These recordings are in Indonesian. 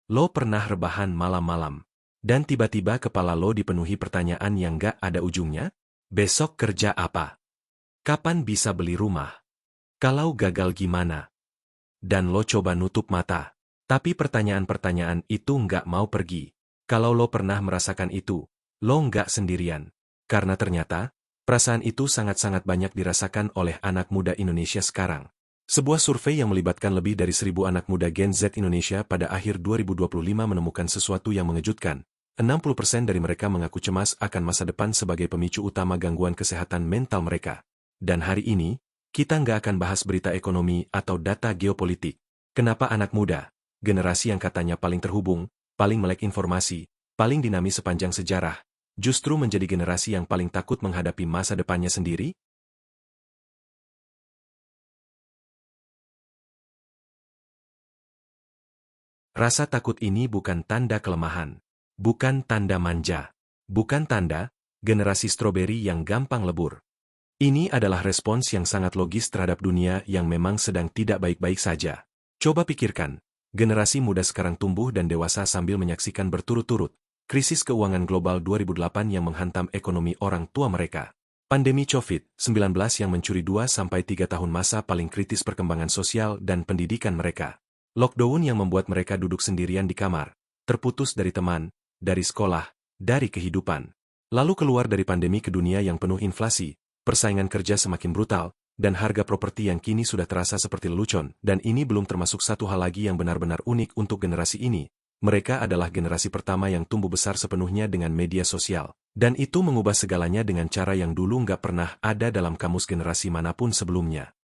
Lo pernah rebahan malam-malam, dan tiba-tiba kepala lo dipenuhi pertanyaan yang gak ada ujungnya? Besok kerja apa? Kapan bisa beli rumah? Kalau gagal gimana? Dan lo coba nutup mata. Tapi pertanyaan-pertanyaan itu nggak mau pergi. Kalau lo pernah merasakan itu, lo nggak sendirian. Karena ternyata, perasaan itu sangat-sangat banyak dirasakan oleh anak muda Indonesia sekarang. Sebuah survei yang melibatkan lebih dari 1.000 anak muda Gen Z Indonesia pada akhir 2025 menemukan sesuatu yang mengejutkan. 60% dari mereka mengaku cemas akan masa depan sebagai pemicu utama gangguan kesehatan mental mereka. Dan hari ini, kita nggak akan bahas berita ekonomi atau data geopolitik. Kenapa anak muda, generasi yang katanya paling terhubung, paling melek informasi, paling dinamis sepanjang sejarah, justru menjadi generasi yang paling takut menghadapi masa depannya sendiri? Rasa takut ini bukan tanda kelemahan, bukan tanda manja, bukan tanda generasi stroberi yang gampang lebur. Ini adalah respons yang sangat logis terhadap dunia yang memang sedang tidak baik-baik saja. Coba pikirkan, generasi muda sekarang tumbuh dan dewasa sambil menyaksikan berturut-turut krisis keuangan global 2008 yang menghantam ekonomi orang tua mereka. Pandemi COVID-19 yang mencuri 2-3 tahun masa paling kritis perkembangan sosial dan pendidikan mereka. Lockdown yang membuat mereka duduk sendirian di kamar, terputus dari teman, dari sekolah, dari kehidupan. Lalu keluar dari pandemi ke dunia yang penuh inflasi, persaingan kerja semakin brutal, dan harga properti yang kini sudah terasa seperti lelucon, dan ini belum termasuk satu hal lagi yang benar-benar unik untuk generasi ini. Mereka adalah generasi pertama yang tumbuh besar sepenuhnya dengan media sosial, dan itu mengubah segalanya dengan cara yang dulu nggak pernah ada dalam kamus generasi manapun sebelumnya.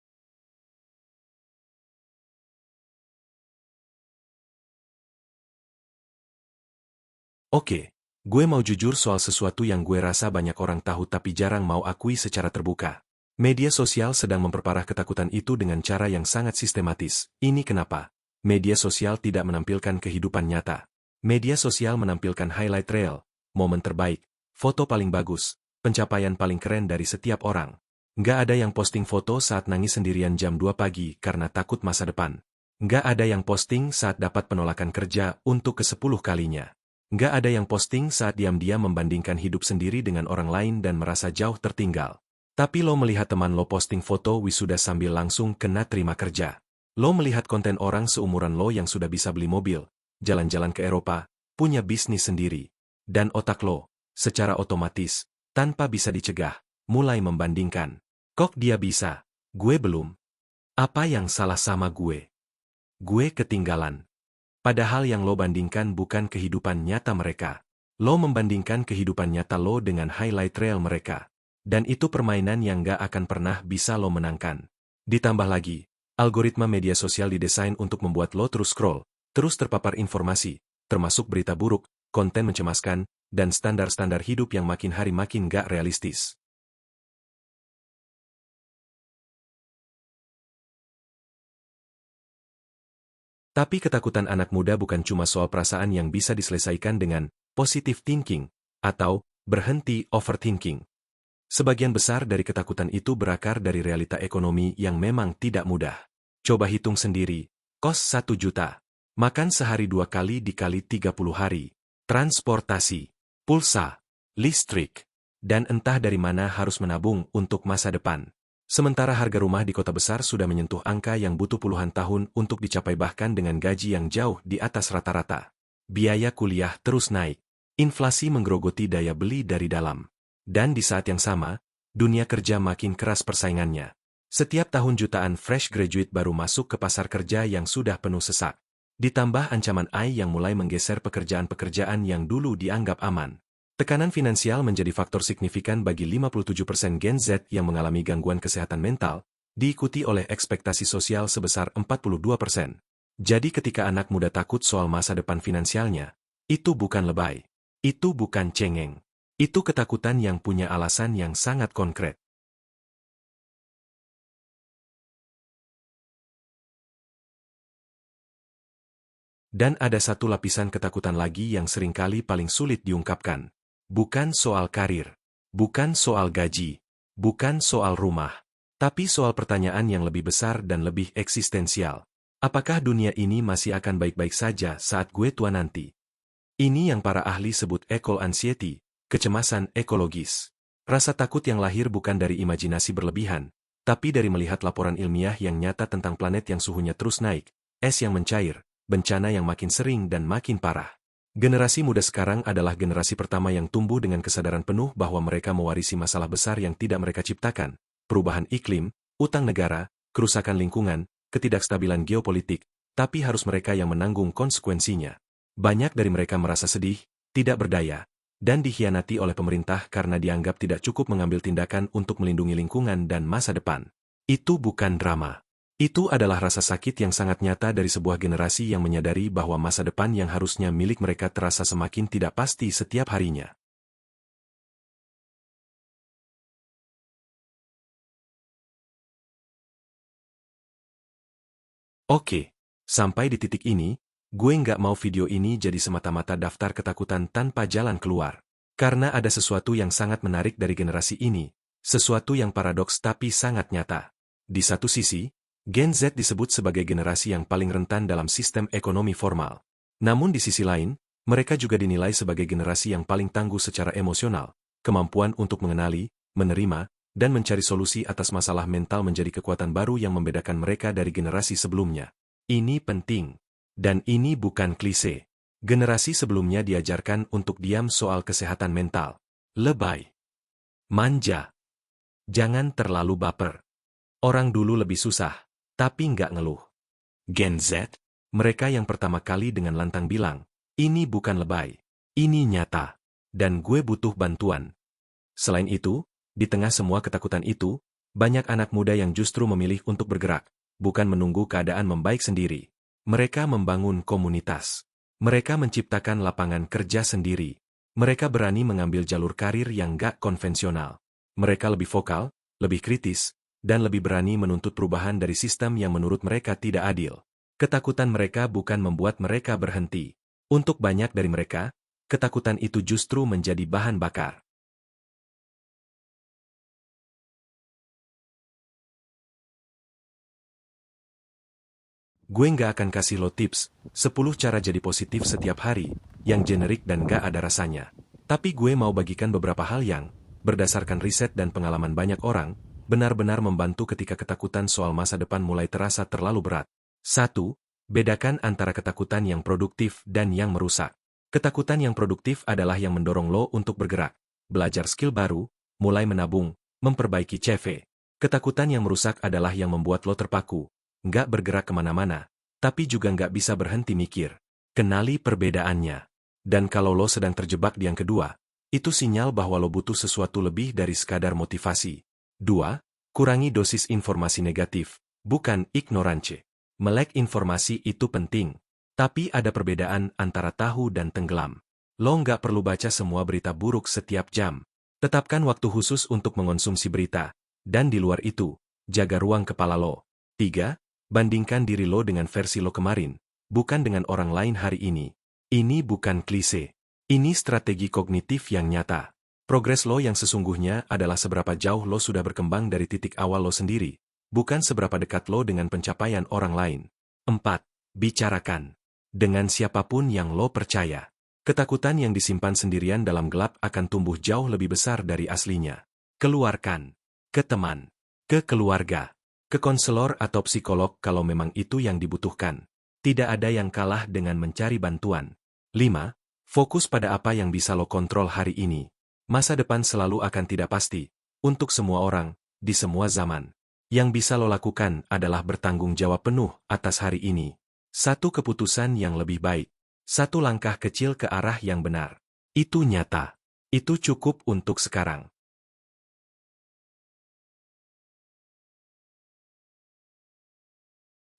Oke, gue mau jujur soal sesuatu yang gue rasa banyak orang tahu tapi jarang mau akui secara terbuka. Media sosial sedang memperparah ketakutan itu dengan cara yang sangat sistematis. Ini kenapa? Media sosial tidak menampilkan kehidupan nyata. Media sosial menampilkan highlight reel, momen terbaik, foto paling bagus, pencapaian paling keren dari setiap orang. Nggak ada yang posting foto saat nangis sendirian jam 2 pagi karena takut masa depan. Nggak ada yang posting saat dapat penolakan kerja untuk ke-10 kalinya. Nggak ada yang posting saat diam-diam membandingkan hidup sendiri dengan orang lain dan merasa jauh tertinggal. Tapi lo melihat teman lo posting foto wisuda sambil langsung kena terima kerja. Lo melihat konten orang seumuran lo yang sudah bisa beli mobil, jalan-jalan ke Eropa, punya bisnis sendiri. Dan otak lo, secara otomatis, tanpa bisa dicegah, mulai membandingkan. Kok dia bisa? Gue belum. Apa yang salah sama gue? Gue ketinggalan. Padahal yang lo bandingkan bukan kehidupan nyata mereka. Lo membandingkan kehidupan nyata lo dengan highlight reel mereka. Dan itu permainan yang gak akan pernah bisa lo menangkan. Ditambah lagi, algoritma media sosial didesain untuk membuat lo terus scroll, terus terpapar informasi, termasuk berita buruk, konten mencemaskan, dan standar-standar hidup yang makin hari makin gak realistis. Tapi ketakutan anak muda bukan cuma soal perasaan yang bisa diselesaikan dengan positive thinking atau berhenti overthinking. Sebagian besar dari ketakutan itu berakar dari realita ekonomi yang memang tidak mudah. Coba hitung sendiri, kos 1 juta, makan sehari 2 kali dikali 30 hari, transportasi, pulsa, listrik, dan entah dari mana harus menabung untuk masa depan. Sementara harga rumah di kota besar sudah menyentuh angka yang butuh puluhan tahun untuk dicapai bahkan dengan gaji yang jauh di atas rata-rata. Biaya kuliah terus naik. Inflasi menggerogoti daya beli dari dalam. Dan di saat yang sama, dunia kerja makin keras persaingannya. Setiap tahun jutaan fresh graduate baru masuk ke pasar kerja yang sudah penuh sesak. Ditambah ancaman AI yang mulai menggeser pekerjaan-pekerjaan yang dulu dianggap aman. Tekanan finansial menjadi faktor signifikan bagi 57% Gen Z yang mengalami gangguan kesehatan mental, diikuti oleh ekspektasi sosial sebesar 42%. Jadi ketika anak muda takut soal masa depan finansialnya, itu bukan lebay. Itu bukan cengeng. Itu ketakutan yang punya alasan yang sangat konkret. Dan ada satu lapisan ketakutan lagi yang seringkali paling sulit diungkapkan. Bukan soal karir, bukan soal gaji, bukan soal rumah, tapi soal pertanyaan yang lebih besar dan lebih eksistensial. Apakah dunia ini masih akan baik-baik saja saat gue tua nanti? Ini yang para ahli sebut eco anxiety, kecemasan ekologis. Rasa takut yang lahir bukan dari imajinasi berlebihan, tapi dari melihat laporan ilmiah yang nyata tentang planet yang suhunya terus naik, es yang mencair, bencana yang makin sering dan makin parah. Generasi muda sekarang adalah generasi pertama yang tumbuh dengan kesadaran penuh bahwa mereka mewarisi masalah besar yang tidak mereka ciptakan, perubahan iklim, utang negara, kerusakan lingkungan, ketidakstabilan geopolitik, tapi harus mereka yang menanggung konsekuensinya. Banyak dari mereka merasa sedih, tidak berdaya, dan dikhianati oleh pemerintah karena dianggap tidak cukup mengambil tindakan untuk melindungi lingkungan dan masa depan. Itu bukan drama. Itu adalah rasa sakit yang sangat nyata dari sebuah generasi yang menyadari bahwa masa depan yang harusnya milik mereka terasa semakin tidak pasti setiap harinya. Oke, sampai di titik ini, gue nggak mau video ini jadi semata-mata daftar ketakutan tanpa jalan keluar. Karena ada sesuatu yang sangat menarik dari generasi ini, sesuatu yang paradoks tapi sangat nyata. Di satu sisi, Gen Z disebut sebagai generasi yang paling rentan dalam sistem ekonomi formal. Namun di sisi lain, mereka juga dinilai sebagai generasi yang paling tangguh secara emosional, kemampuan untuk mengenali, menerima, dan mencari solusi atas masalah mental menjadi kekuatan baru yang membedakan mereka dari generasi sebelumnya. Ini penting. Dan ini bukan klise. Generasi sebelumnya diajarkan untuk diam soal kesehatan mental. Lebay. Manja. Jangan terlalu baper. Orang dulu lebih susah, tapi nggak ngeluh. Gen Z, mereka yang pertama kali dengan lantang bilang, ini bukan lebay. Ini nyata. Dan gue butuh bantuan. Selain itu, di tengah semua ketakutan itu, banyak anak muda yang justru memilih untuk bergerak, bukan menunggu keadaan membaik sendiri. Mereka membangun komunitas. Mereka menciptakan lapangan kerja sendiri. Mereka berani mengambil jalur karir yang gak konvensional. Mereka lebih vokal, lebih kritis, dan lebih berani menuntut perubahan dari sistem yang menurut mereka tidak adil. Ketakutan mereka bukan membuat mereka berhenti. Untuk banyak dari mereka, ketakutan itu justru menjadi bahan bakar. Gue nggak akan kasih lo tips 10 cara jadi positif setiap hari, yang generik dan nggak ada rasanya. Tapi gue mau bagikan beberapa hal yang, berdasarkan riset dan pengalaman banyak orang, benar-benar membantu ketika ketakutan soal masa depan mulai terasa terlalu berat. 1. Bedakan antara ketakutan yang produktif dan yang merusak. Ketakutan yang produktif adalah yang mendorong lo untuk bergerak, belajar skill baru, mulai menabung, memperbaiki CV. Ketakutan yang merusak adalah yang membuat lo terpaku, nggak bergerak kemana-mana, tapi juga nggak bisa berhenti mikir. Kenali perbedaannya. Dan kalau lo sedang terjebak di yang kedua, itu sinyal bahwa lo butuh sesuatu lebih dari sekadar motivasi. 2. Kurangi dosis informasi negatif, bukan ignorance. Melek informasi itu penting, tapi ada perbedaan antara tahu dan tenggelam. Lo nggak perlu baca semua berita buruk setiap jam. Tetapkan waktu khusus untuk mengonsumsi berita, dan di luar itu, jaga ruang kepala lo. 3. Bandingkan diri lo dengan versi lo kemarin, bukan dengan orang lain hari ini. Ini bukan klise. Ini strategi kognitif yang nyata. Progres lo yang sesungguhnya adalah seberapa jauh lo sudah berkembang dari titik awal lo sendiri, bukan seberapa dekat lo dengan pencapaian orang lain. 4. Bicarakan. Dengan siapapun yang lo percaya. Ketakutan yang disimpan sendirian dalam gelap akan tumbuh jauh lebih besar dari aslinya. Keluarkan. Ke teman. Ke keluarga. Ke konselor atau psikolog kalau memang itu yang dibutuhkan. Tidak ada yang kalah dengan mencari bantuan. 5. Fokus pada apa yang bisa lo kontrol hari ini. Masa depan selalu akan tidak pasti. Untuk semua orang, di semua zaman. Yang bisa lo lakukan adalah bertanggung jawab penuh atas hari ini. Satu keputusan yang lebih baik. Satu langkah kecil ke arah yang benar. Itu nyata. Itu cukup untuk sekarang.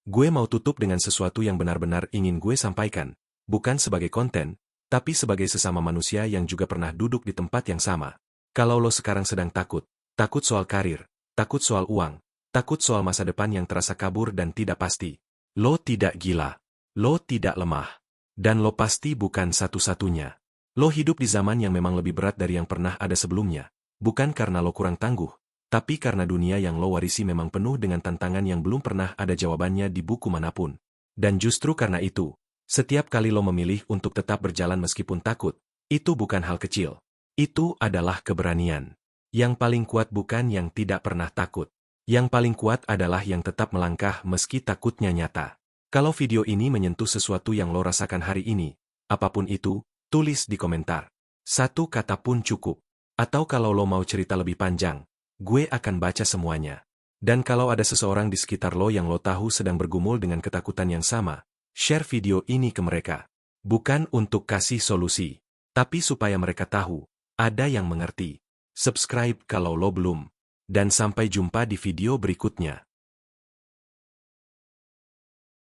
Gue mau tutup dengan sesuatu yang benar-benar ingin gue sampaikan, bukan sebagai konten, tapi sebagai sesama manusia yang juga pernah duduk di tempat yang sama. Kalau lo sekarang sedang takut, takut soal karir, takut soal uang, takut soal masa depan yang terasa kabur dan tidak pasti, lo tidak gila, lo tidak lemah, dan lo pasti bukan satu-satunya. Lo hidup di zaman yang memang lebih berat dari yang pernah ada sebelumnya, bukan karena lo kurang tangguh, tapi karena dunia yang lo warisi memang penuh dengan tantangan yang belum pernah ada jawabannya di buku manapun. Dan justru karena itu, setiap kali lo memilih untuk tetap berjalan meskipun takut, itu bukan hal kecil. Itu adalah keberanian. Yang paling kuat bukan yang tidak pernah takut. Yang paling kuat adalah yang tetap melangkah meski takutnya nyata. Kalau video ini menyentuh sesuatu yang lo rasakan hari ini, apapun itu, tulis di komentar. Satu kata pun cukup. Atau kalau lo mau cerita lebih panjang, gue akan baca semuanya. Dan kalau ada seseorang di sekitar lo yang lo tahu sedang bergumul dengan ketakutan yang sama, share video ini ke mereka. Bukan untuk kasih solusi, tapi supaya mereka tahu, ada yang mengerti. Subscribe kalau lo belum. Dan sampai jumpa di video berikutnya.